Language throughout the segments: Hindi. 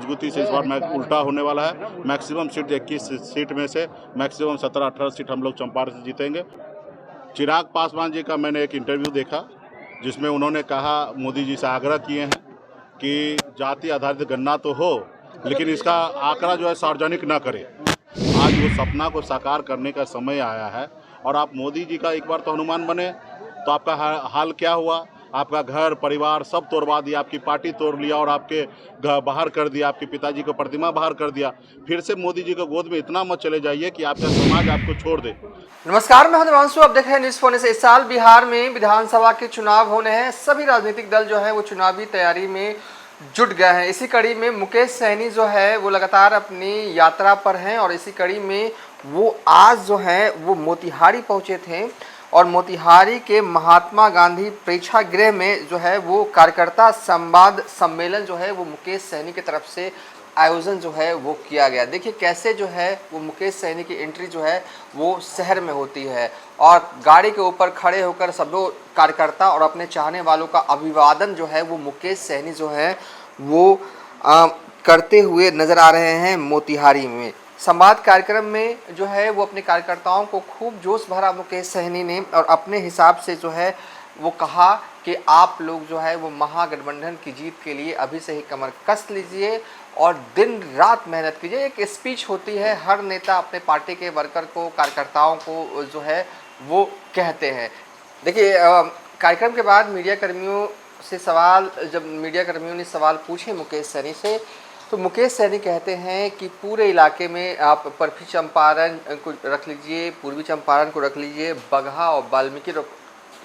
मजबूती से इस बार उल्टा होने वाला है। मैक्सिमम सीट 21 सीट में से मैक्सिमम 17-18 सीट हम लोग चंपारण से जीतेंगे। चिराग पासवान जी का मैंने एक इंटरव्यू देखा जिसमें उन्होंने कहा, मोदी जी से आग्रह किए हैं कि जाति आधारित गणना तो हो लेकिन इसका आंकड़ा जो है सार्वजनिक ना करें। आज वो सपना को साकार करने का समय आया है और आप मोदी जी का एक बार तो हनुमान बने तो आपका हाल क्या हुआ? आपका घर परिवार सब तोड़वा दिया, आपकी पार्टी तोड़ लिया और आपके घर बाहर कर दिया, आपके पिताजी को प्रतिमा बाहर कर दिया। फिर से मोदी जी को गोद में इतना मत चले जाइए कि आपका समाज आपको छोड़ दे। नमस्कार, मैं हिमांशु, आप देख रहे हैं न्यूज़ फोन से। इस साल बिहार में विधानसभा के चुनाव होने हैं। सभी राजनीतिक दल जो है वो चुनावी तैयारी में जुट गए हैं। इसी कड़ी में मुकेश सहनी जो है वो लगातार अपनी यात्रा पर हैं और इसी कड़ी में वो आज जो है वो मोतिहारी पहुंचे थे और मोतिहारी के महात्मा गांधी प्रेक्षागृह में जो है वो कार्यकर्ता संवाद सम्मेलन जो है वो मुकेश सहनी की तरफ से आयोजन जो है वो किया गया। देखिए कैसे जो है वो मुकेश सहनी की एंट्री जो है वो शहर में होती है और गाड़ी के ऊपर खड़े होकर सब लोग कार्यकर्ता और अपने चाहने वालों का अभिवादन जो है वो मुकेश सहनी जो है वो करते हुए नज़र आ रहे हैं। मोतिहारी में संवाद कार्यक्रम में जो है वो अपने कार्यकर्ताओं को खूब जोश भरा मुकेश सहनी ने और अपने हिसाब से जो है वो कहा कि आप लोग जो है वो महागठबंधन की जीत के लिए अभी से ही कमर कस लीजिए और दिन रात मेहनत कीजिए। एक स्पीच होती है, हर नेता अपने पार्टी के वर्कर को, कार्यकर्ताओं को जो है वो कहते हैं। देखिए कार्यक्रम के बाद मीडिया कर्मियों से जब मीडिया कर्मियों ने सवाल पूछे मुकेश सहनी से, तो मुकेश सहनी कहते हैं कि पूरे इलाके में आप पश्चिमी चंपारण को रख लीजिए, पूर्वी चंपारण को रख लीजिए, बगहा और वाल्मीकि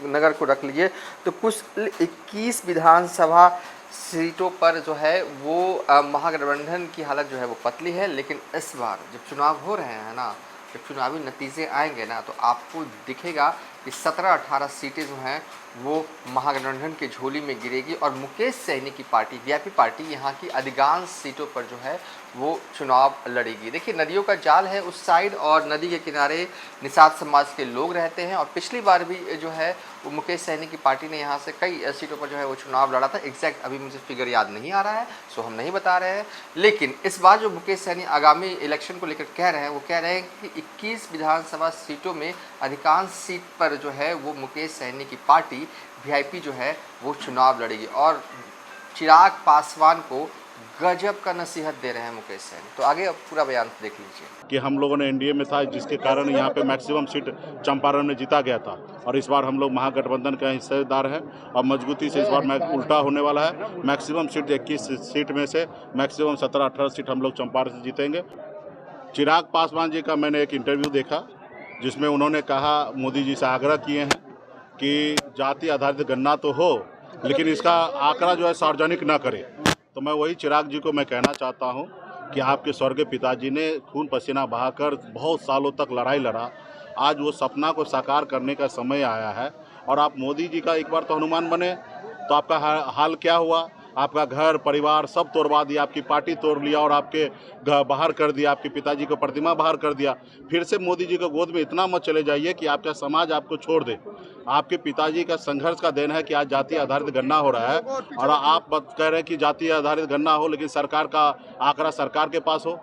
नगर को रख लीजिए, तो कुछ 21 विधानसभा सीटों पर जो है वो महागठबंधन की हालत जो है वो पतली है। लेकिन इस बार जब चुनाव हो रहे हैं ना, जब चुनावी नतीजे आएंगे ना, तो आपको दिखेगा कि 17-18 सीटें जो हैं वो महागठबंधन की झोली में गिरेगी और मुकेश सहनी की पार्टी, वीआईपी पार्टी, यहाँ की अधिकांश सीटों पर जो है वो चुनाव लड़ेगी। देखिए नदियों का जाल है उस साइड और नदी के किनारे निषाद समाज के लोग रहते हैं और पिछली बार भी जो है वो मुकेश सहनी की पार्टी ने यहाँ से कई सीटों पर जो है वो चुनाव लड़ा था। एग्जैक्ट अभी मुझे फिगर याद नहीं आ रहा है, सो हम नहीं बता रहे हैं। लेकिन इस बार जो मुकेश सहनी आगामी इलेक्शन को लेकर कह रहे हैं, वो कह रहे हैं कि 21 विधानसभा सीटों में अधिकांश सीट पर जो है वो मुकेश सहनी की पार्टी वीआईपी जो है वो चुनाव लड़ेगी और चिराग पासवान को गजब का नसीहत दे रहे हैं मुकेश सहनी। तो आगे अब पूरा बयान देख लीजिए कि हम लोगों ने एनडीए में था जिसके कारण यहाँ पे मैक्सिमम सीट चंपारण में जीता गया था और इस बार हम लोग महागठबंधन का हिस्सेदार हैं और मजबूती से इस बार उल्टा होने वाला है। मैक्सिमम सीट 21 सीट में से मैक्सिमम 17-18 सीट हम लोग चंपारण से जीतेंगे। चिराग पासवान जी का मैंने एक इंटरव्यू देखा जिसमें उन्होंने कहा, मोदी जी से आग्रह किए हैं कि जाति आधारित गणना तो हो लेकिन इसका आंकड़ा जो है सार्वजनिक ना करें। तो मैं वही चिराग जी को मैं कहना चाहता हूं कि आपके स्वर्गीय पिताजी ने खून पसीना बहाकर बहुत सालों तक लड़ाई लड़ा। आज वो सपना को साकार करने का समय आया है और आप मोदी जी का एक बार तो हनुमान बने तो आपका हाल क्या हुआ? आपका घर परिवार सब तोड़वा दिया, आपकी पार्टी तोड़ लिया और आपके घर बाहर कर दिया, आपके पिताजी को प्रतिमा बाहर कर दिया। फिर से मोदी जी को गोद में इतना मत चले जाइए कि आपका समाज आपको छोड़ दे। आपके पिताजी का संघर्ष का देन है कि आज जाति आधारित गणना हो रहा है और आप कह रहे हैं कि जाति आधारित गणना हो लेकिन सरकार का आंकड़ा सरकार के पास हो।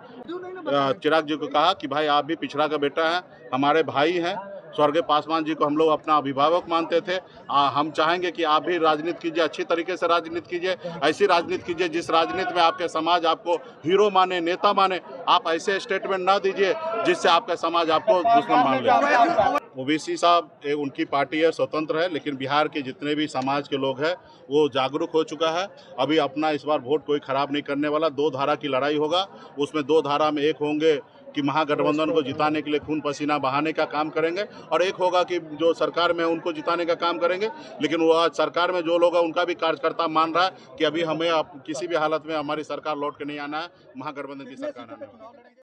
चिराग जी को कहा कि भाई आप भी पिछड़ा का बेटा है, हमारे भाई हैं। स्वर्गीय पासवान जी को हम लोग अपना अभिभावक मानते थे। हम चाहेंगे कि आप भी राजनीति कीजिए, अच्छी तरीके से राजनीति कीजिए, ऐसी राजनीति कीजिए जिस राजनीति में आपके समाज आपको हीरो माने, नेता माने। आप ऐसे स्टेटमेंट ना दीजिए जिससे आपका समाज आपको दुश्मन मान ले। ओबीसी साहब उनकी पार्टी है, स्वतंत्र है, लेकिन बिहार के जितने भी समाज के लोग हैं वो जागरूक हो चुका है। अभी अपना इस बार वोट कोई खराब नहीं करने वाला। 2 धारा की लड़ाई होगा, उसमें 2 धारा में एक होंगे कि महागठबंधन को जिताने के लिए खून पसीना बहाने का काम करेंगे और एक होगा कि जो सरकार में उनको जिताने का काम करेंगे। लेकिन वो आज सरकार में जो लोग हैं उनका भी कार्यकर्ता मान रहा है कि अभी हमें किसी भी हालत में हमारी सरकार लौट के नहीं आना है, महागठबंधन की सरकार आना है।